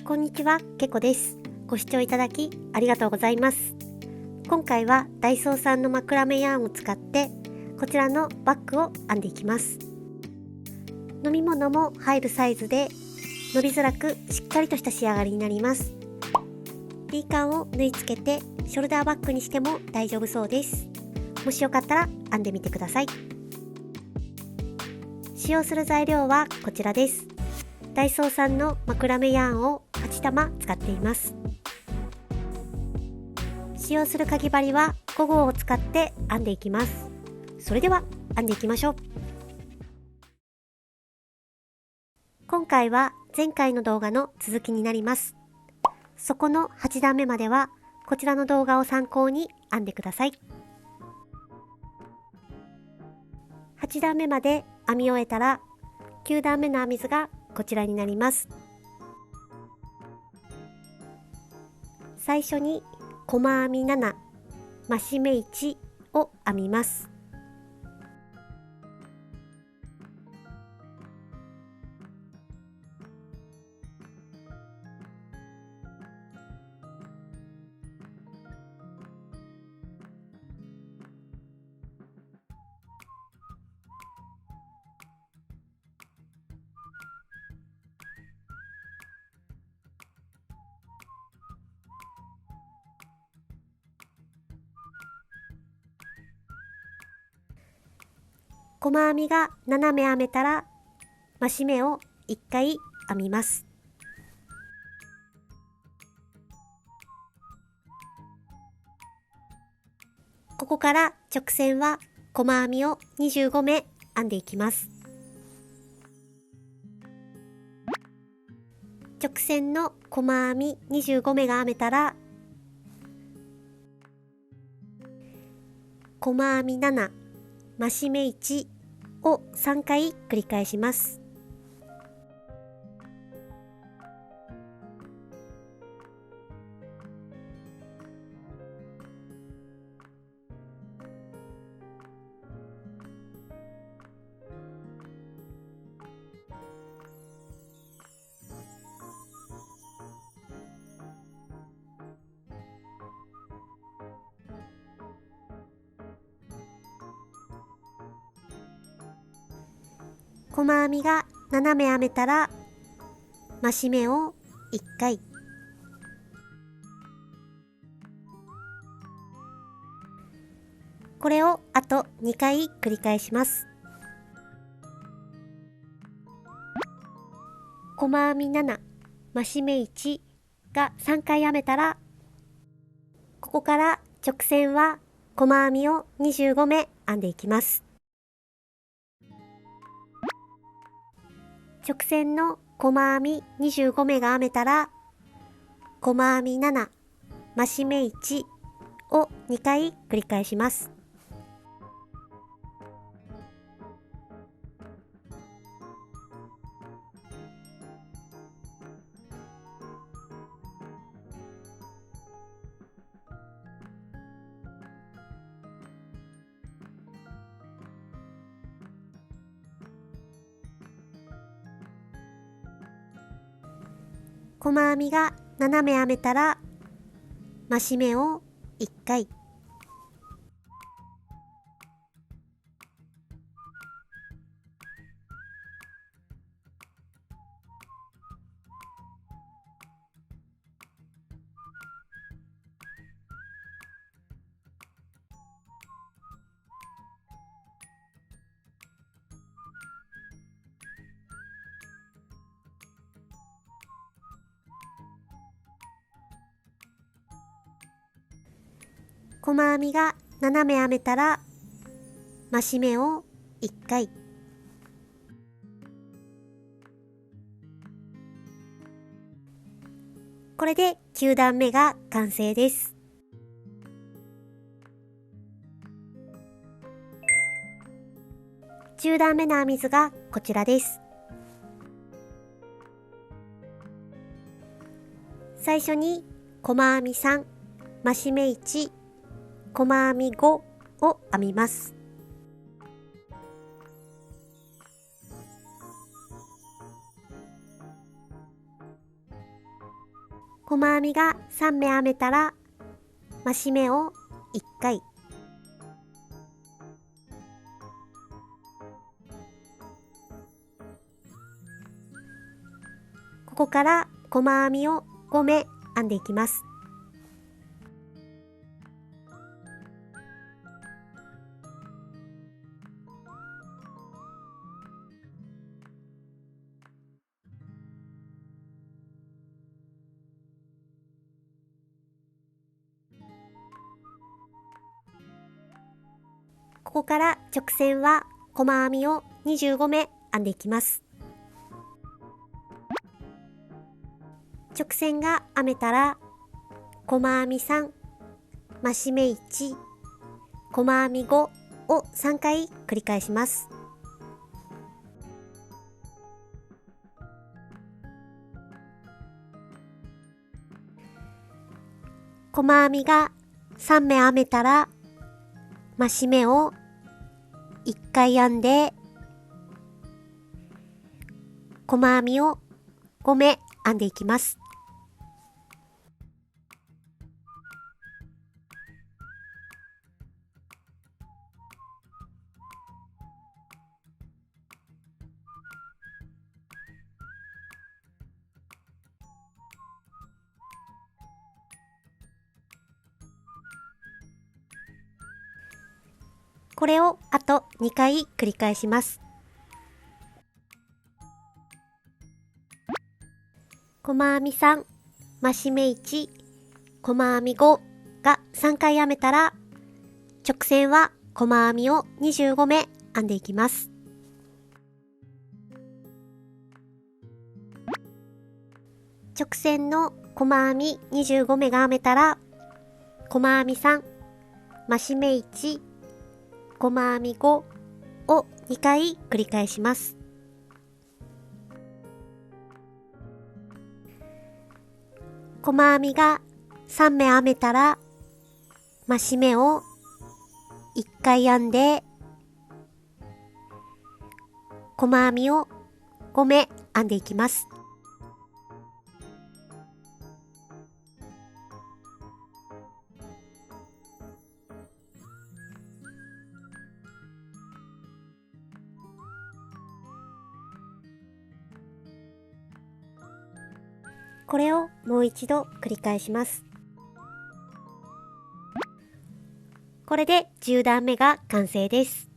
こんにちは、けこです。ご視聴いただきありがとうございます。今回はダイソーさんのマクラメヤーンを使ってこちらのバッグを編んでいきます。飲み物も入るサイズで伸びづらくしっかりとした仕上がりになります。リーカンを縫い付けてショルダーバッグにしても大丈夫そうです。もしよかったら編んでみてください。使用する材料はこちらです。ダイソーさんのマクラメヤーンを8玉使っています。使用するかぎ針は5号を使って編んでいきます。それでは編んでいきましょう。今回は前回の動画の続きになります。そこの8段目まではこちらの動画を参考に編んでください。8段目まで編み終えたら9段目の編み図がこちらになります。最初に細編み7、増し目1を編みます。細編みが斜め編めたら増し目を1回編みます。ここから直線は細編みを25目編んでいきます。直線の細編み25目が編めたら細編み7、増し目1を3回繰り返します。細編みが斜め編めたら増し目を1回、これをあと2回繰り返します。細編み7、増し目1が3回編めたらここから直線は細編みを25目編んでいきます。直線の細編み25目が編めたら細編み7、増し目1を2回繰り返します。細編みが斜め編めたら増し目を1回、細編みが斜め編めたら増し目を1回、これで9段目が完成です。10段目の編み図がこちらです。最初に細編み3、増し目1、細編み5を編みます。細編みが3目編めたら増し目を1回、ここから細編みを5目編んでいきます。ここから直線は細編みを25目編んでいきます。直線が編めたら細編み3、増し目1、細編み5を3回繰り返します。細編みが3目編めたら増し目を1回編んで細編みを5目編んでいきます。これをあと2回繰り返します。細編み3、増し目1、細編み5が3回編めたら直線は細編みを25目編んでいきます。直線の細編み25目が編めたら細編み3、増し目1、細編み5を2回繰り返します。細編みが3目編めたら増し目を1回編んで細編みを5目編んでいきます。これをもう一度繰り返します。これで10段目が完成です。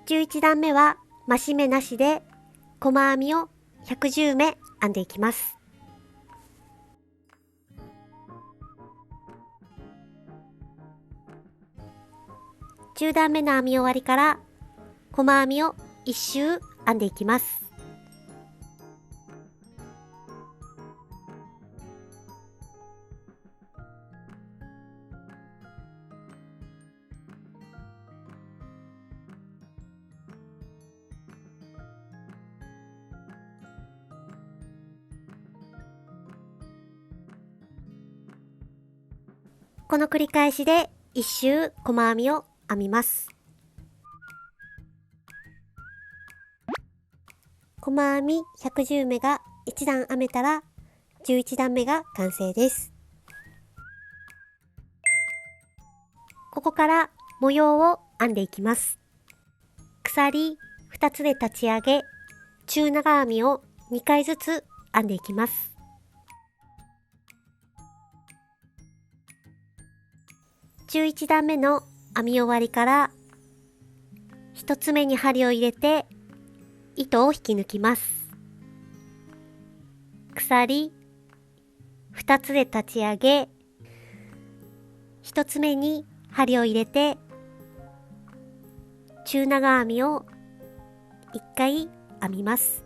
11段目は増し目なしで細編みを110目編んでいきます。10段目の編み終わりから細編みを1周編んでいきます。この繰り返しで1周細編みを編みます。細編み110目が1段編めたら11段目が完成です。ここから模様を編んでいきます。鎖2つで立ち上げ、中長編みを2回ずつ編んでいきます。11段目の編み終わりから1つ目に針を入れて糸を引き抜きます。鎖2つで立ち上げ、1つ目に針を入れて中長編みを1回編みます。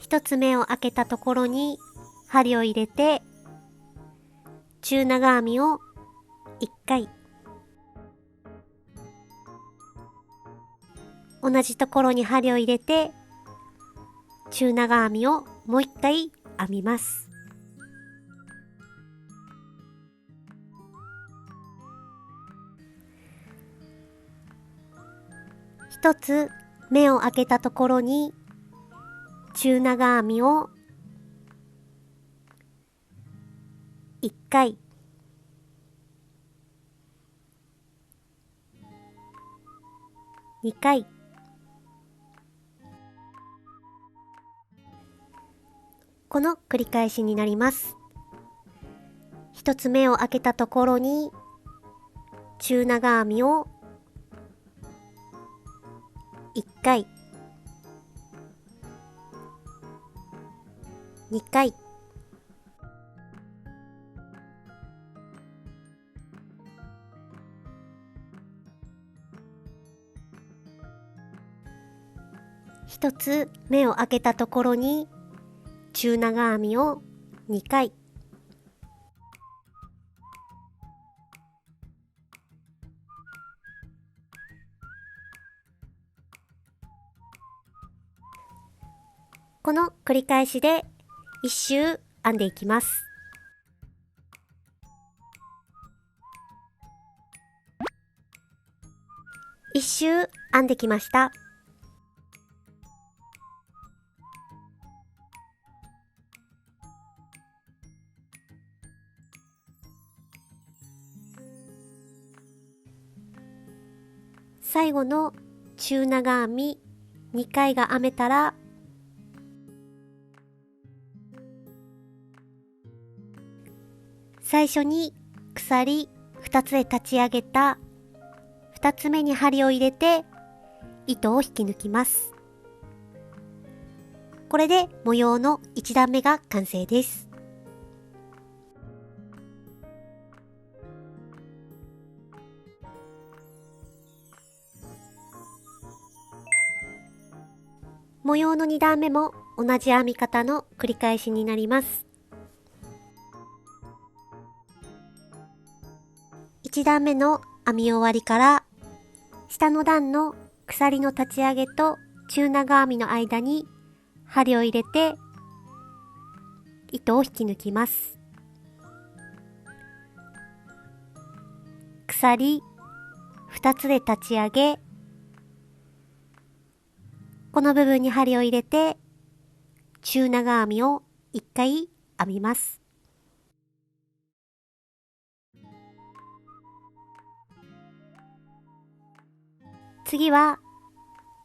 1つ目を開けたところに針を入れて中長編みを1回、同じところに針を入れて中長編みをもう1回編みます。一つ目を開けたところに中長編みを1回、2回、この繰り返しになります。一つ目を開けたところに中長編みを1回、2回、一つ目を開けたところに中長編みを2回、この繰り返しで一周編んでいきます。一周編んできました。最後の中長編み2回が編めたら、最初に鎖2つで立ち上げた2つ目に針を入れて糸を引き抜きます。これで模様の1段目が完成です。模様の2段目も同じ編み方の繰り返しになります。1段目の編み終わりから下の段の鎖の立ち上げと中長編みの間に針を入れて糸を引き抜きます。鎖2つで立ち上げ、この部分に針を入れて中長編みを1回編みます。次は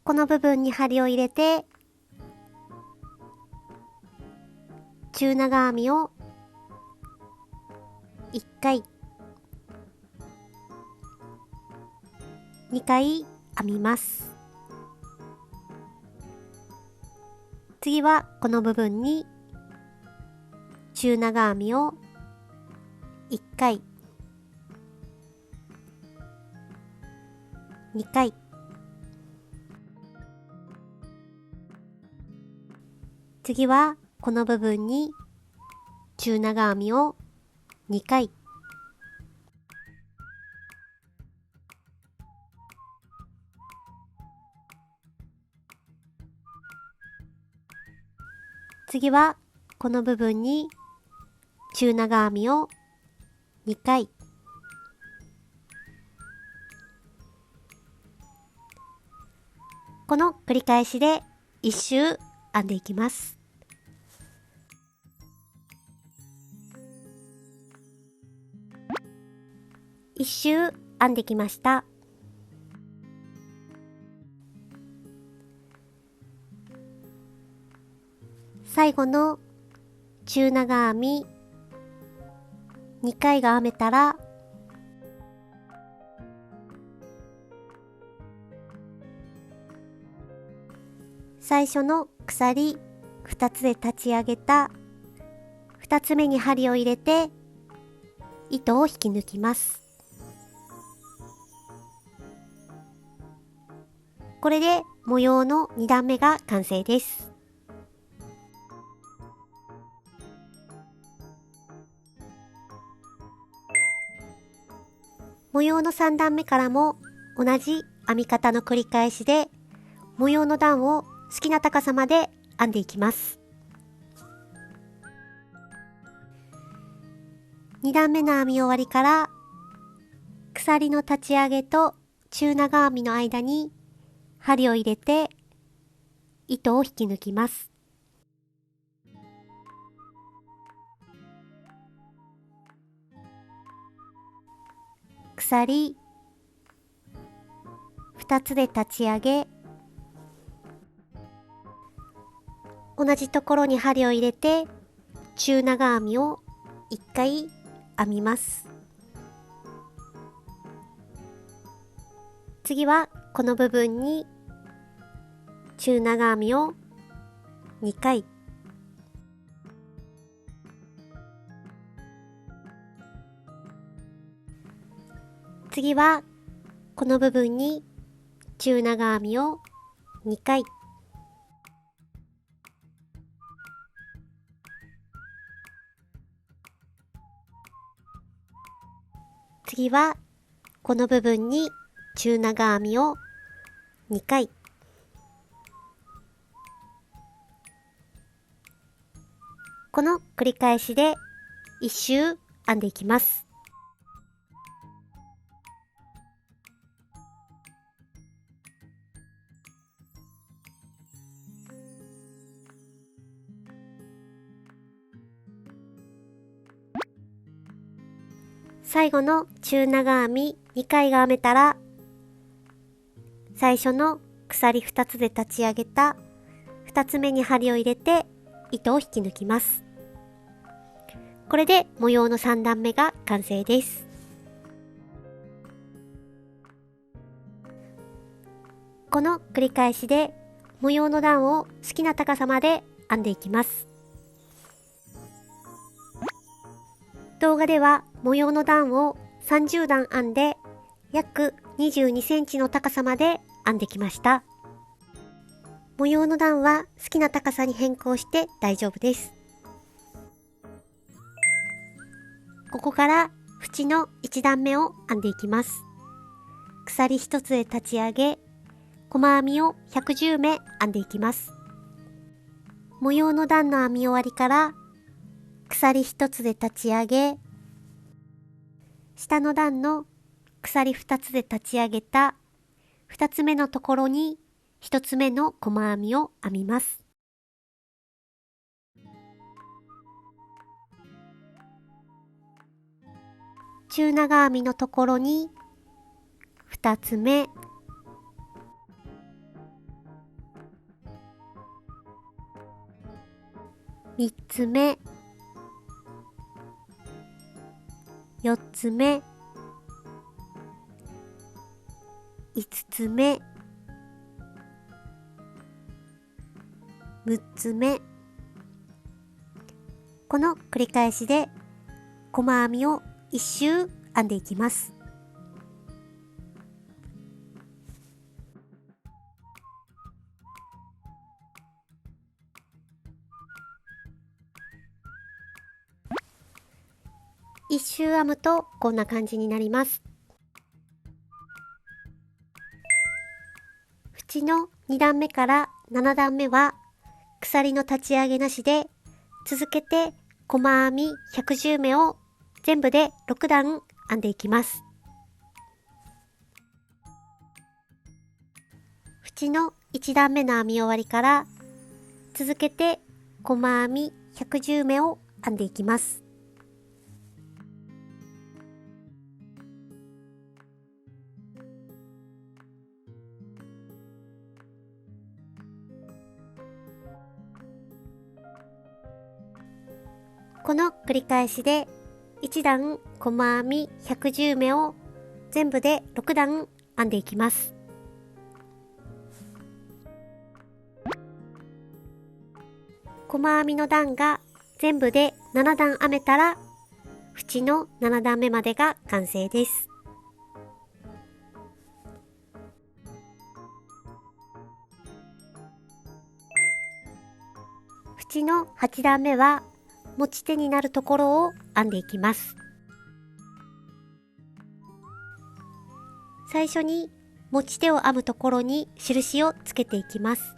この部分に針を入れて中長編みを1回、2回編みます。次はこの部分に中長編みを1回、2回、次はこの部分に中長編みを2回、次はこの部分に中長編みを2回、この繰り返しで1周編んでいきます。1周編んできました。最後の中長編み2回が編めたら、最初の鎖2つで立ち上げた2つ目に針を入れて糸を引き抜きます。これで模様の2段目が完成です。模様の3段目からも同じ編み方の繰り返しで模様の段を好きな高さまで編んでいきます。2段目の編み終わりから鎖の立ち上げと中長編みの間に針を入れて糸を引き抜きます。鎖2つで立ち上げ、同じところに針を入れて中長編みを1回編みます。次はこの部分に中長編みを2回、次はこの部分に中長編みを2回、次はこの部分に中長編みを2回、この繰り返しで1周編んでいきます。最後の中長編み2回が編めたら、最初の鎖2つで立ち上げた2つ目に針を入れて糸を引き抜きます。これで模様の3段目が完成です。この繰り返しで模様の段を好きな高さまで編んでいきます。動画では模様の段を30段編んで約22センチの高さまで編んできました。模様の段は好きな高さに変更して大丈夫です。ここから縁の1段目を編んでいきます。鎖1つで立ち上げ、細編みを110目編んでいきます。模様の段の編み終わりから鎖1つで立ち上げ、下の段の鎖2つで立ち上げた2つ目のところに1つ目の細編みを編みます。中長編みのところに2つ目、3つ目、4つ目、5つ目、6つ目、この繰り返しで細編みを1周編んでいきます。1周編むとこんな感じになります。縁の2段目から7段目は鎖の立ち上げなしで、続けて細編み110目を全部で6段編んでいきます。縁の1段目の編み終わりから続けて細編み110目を編んでいきます。この繰り返しで1段細編み110目を全部で6段編んでいきます。細編みの段が全部で7段編めたら、縁の7段目までが完成です。縁の8段目は持ち手になるところを編んでいきます。最初に持ち手を編むところに印をつけていきます。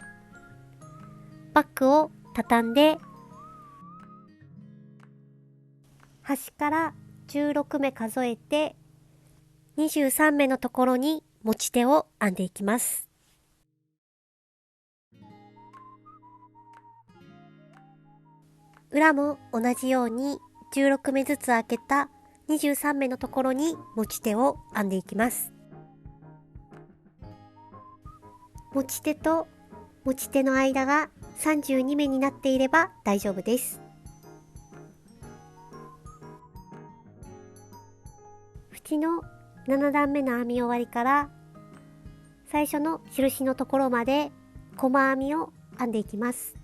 バッグを畳んで、端から16目数えて23目のところに持ち手を編んでいきます。裏も同じように16目ずつ開けた23目のところに持ち手を編んでいきます。持ち手と持ち手の間が32目になっていれば大丈夫です。縁の7段目の編み終わりから最初の印のところまで細編みを編んでいきます。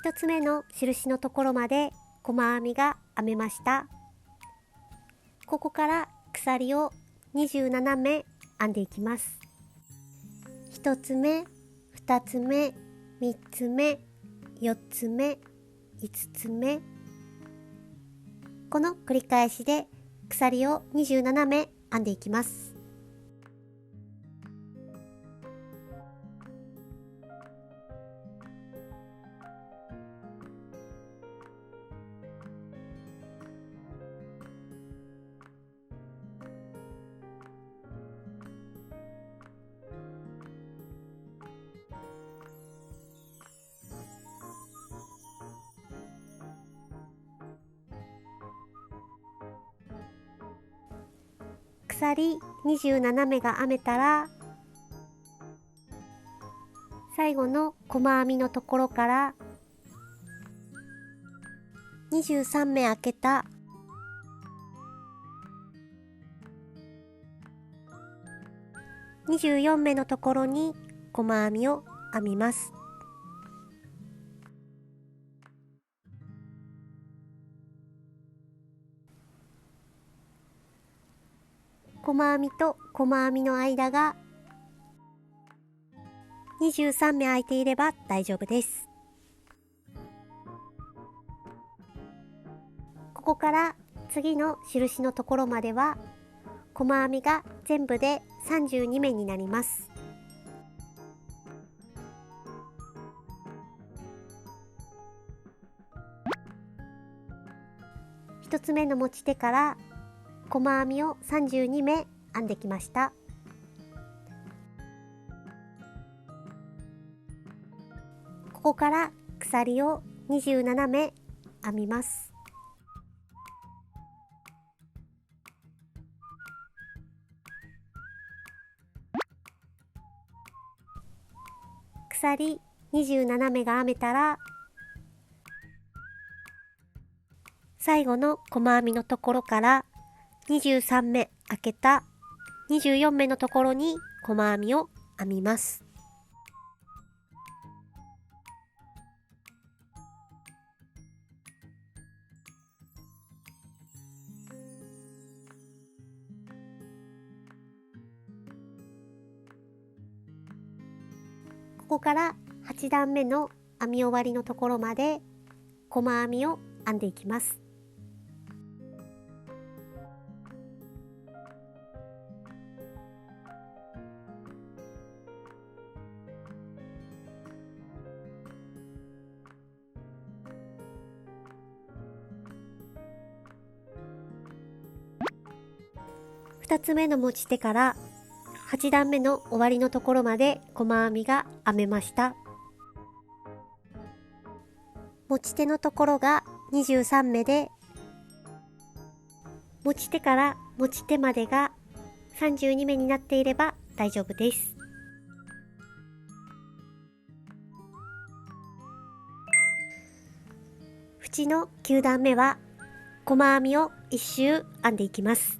1つ目の印のところまで細編みが編めました。ここから鎖を27目編んでいきます。1つ目、2つ目、3つ目、4つ目、5つ目、この繰り返しで鎖を27目編んでいきます。鎖27目が編めたら、最後の細編みのところから23目開けた24目のところに細編みを編みます。細編みと細編みの間が23目空いていれば大丈夫です。ここから次の印のところまでは細編みが全部で32目になります。1つ目の持ち手から細編みを32目編んできました。ここから鎖を27目編みます。鎖27目が編めたら、最後の細編みのところから23目開けた24目のところに細編みを編みます。ここから8段目の編み終わりのところまで細編みを編んでいきます。2つ目の持ち手から8段目の終わりのところまで細編みが編めました。持ち手のところが23目で、持ち手から持ち手までが32目になっていれば大丈夫です。縁の9段目は細編みを1周編んでいきます。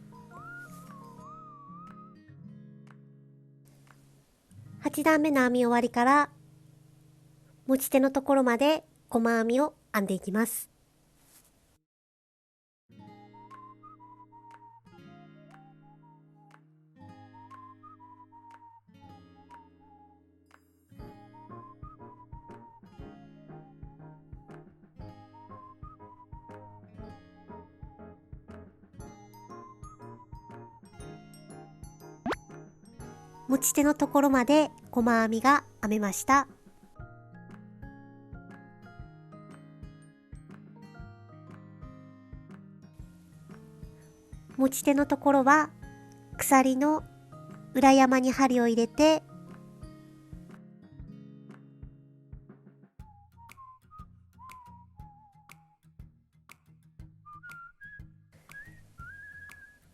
8段目の編み終わりから持ち手のところまで細編みを編んでいきます。持ち手のところまで細編みが編めました。持ち手のところは鎖の裏山に針を入れて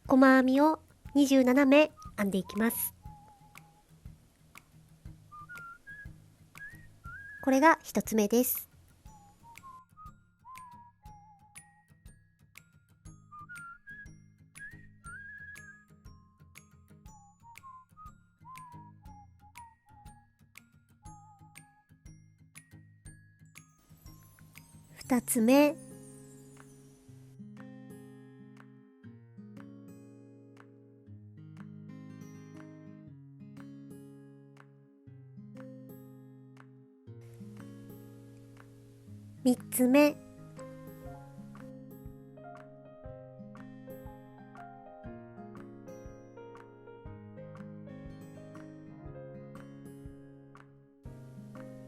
細編みを27目編んでいきます。これが1つ目です。2つ目、3つ目、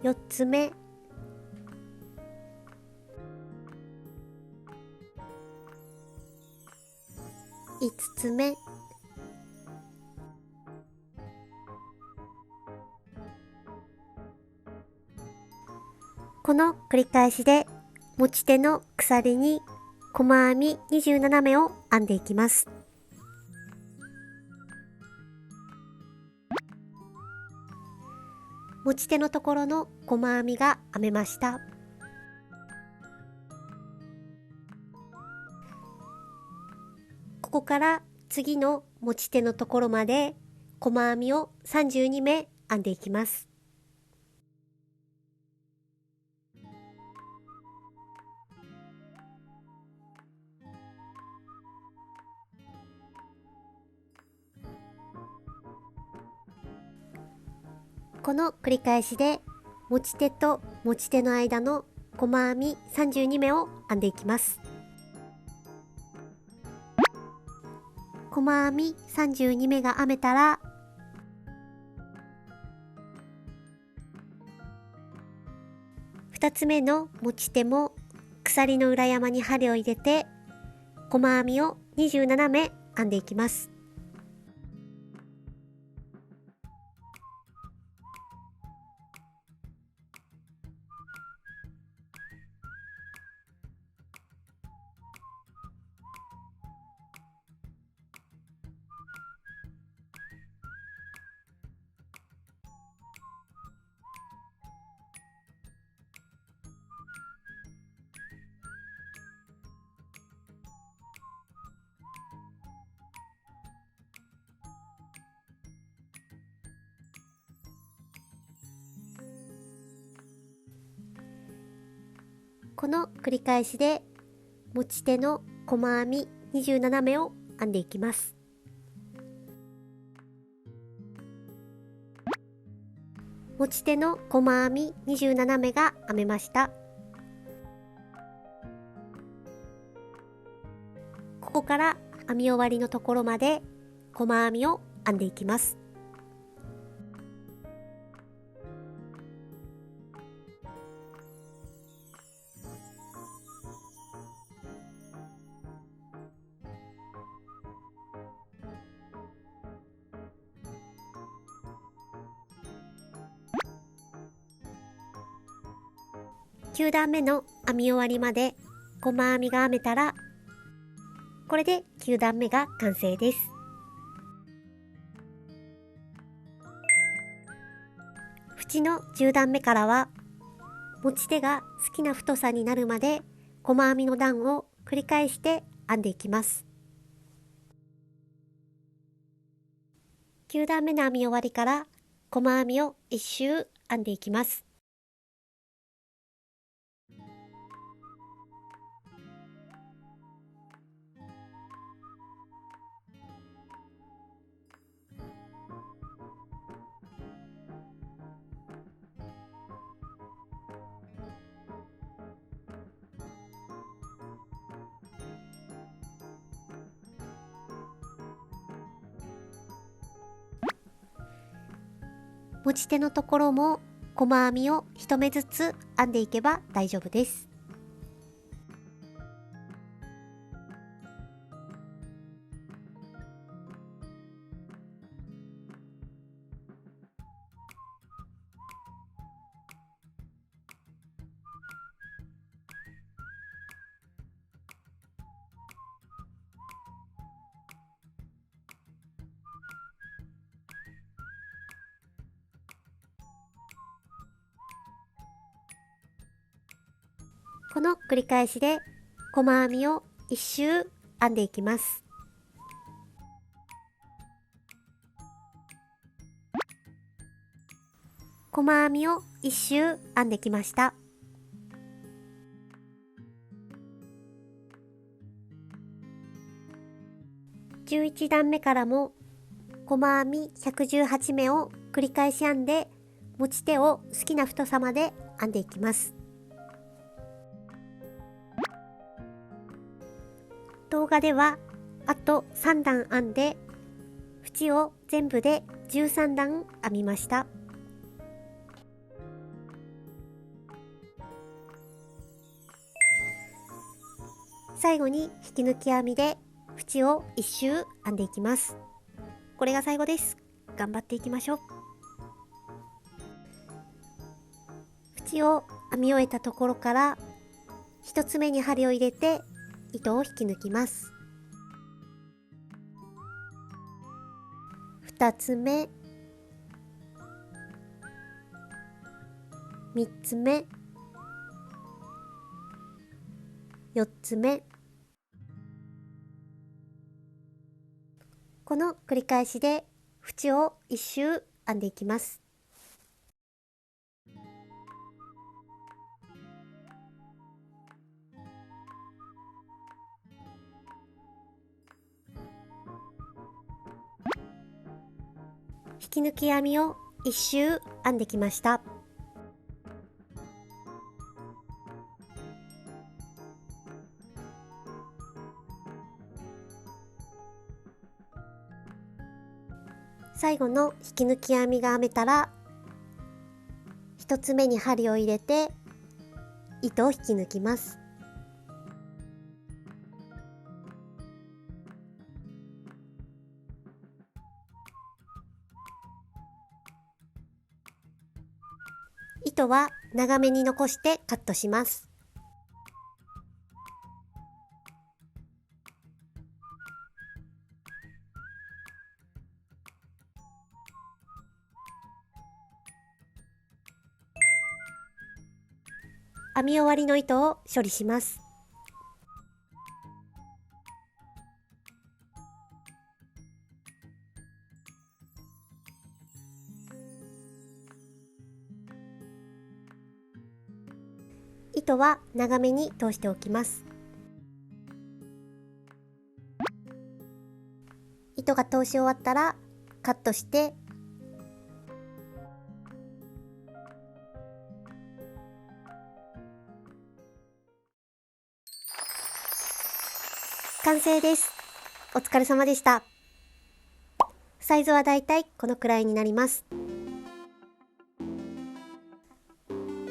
4つ目、5つ目、この繰り返しで持ち手の鎖に細編み27目を編んでいきます。持ち手のところの細編みが編めました。ここから次の持ち手のところまで細編みを32目編んでいきます。この繰り返しで持ち手と持ち手の間の細編み32目を編んでいきます。細編み32目が編めたら2つ目の持ち手も鎖の裏山に針を入れて細編みを27目編んでいきます。この繰り返しで持ち手の細編み27目を編んでいきます。持ち手の細編み27目が編めました。ここから編み終わりのところまで細編みを編んでいきます。9段目の編み終わりまで細編みが編めたらこれで9段目が完成です。縁の10段目からは持ち手が好きな太さになるまで細編みの段を繰り返して編んでいきます。9段目の編み終わりから細編みを1周編んでいきます。持ち手のところも細編みを1目ずつ編んでいけば大丈夫です。この繰り返しで細編みを1周編んでいきます。細編みを1周編んできました。11段目からも細編み118目を繰り返し編んで、持ち手を好きな太さまで編んでいきます。動画ではあと3段編んで、縁を全部で13段編みました。最後に引き抜き編みで縁を1周編んでいきます。これが最後です。頑張っていきましょう。縁を編み終えたところから1つ目に針を入れて糸を引き抜きます。2つ目、3つ目、4つ目、この繰り返しで縁を1周編んでいきます。引き抜き編みを1周編んできました。最後の引き抜き編みが編めたら、1つ目に針を入れて糸を引き抜きます。糸は長めに残してカットします。編み終わりの糸を処理します。糸は長めに通しておきます。糸が通し終わったらカットして完成です。お疲れ様でした。サイズはだいたいこのくらいになります。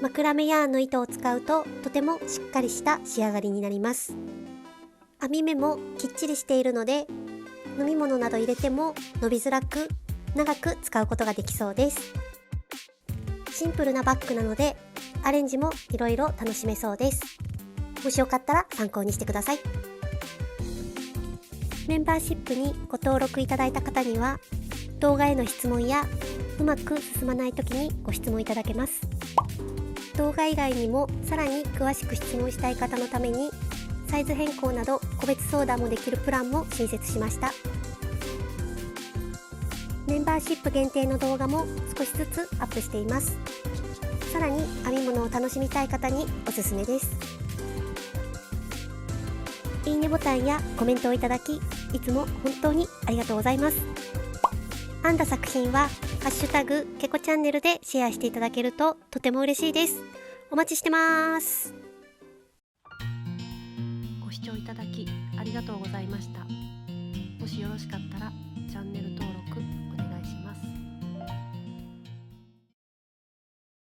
マクラメヤーンの糸を使うととてもしっかりした仕上がりになります。編み目もきっちりしているので、飲み物など入れても伸びづらく長く使うことができそうです。シンプルなバッグなのでアレンジもいろいろ楽しめそうです。もしよかったら参考にしてください。メンバーシップにご登録いただいた方には動画への質問やうまく進まない時にご質問いただけます。動画以外にもさらに詳しく質問したい方のためにサイズ変更など個別相談もできるプランも新設しました。メンバーシップ限定の動画も少しずつアップしています。さらに編み物を楽しみたい方におすすめです。いいねボタンやコメントをいただき、いつも本当にありがとうございます。編んだ作品はハッシュタグけこチャンネルでシェアしていただけるととても嬉しいです。お待ちしてます。ご視聴いただきありがとうございました。もしよろしかったら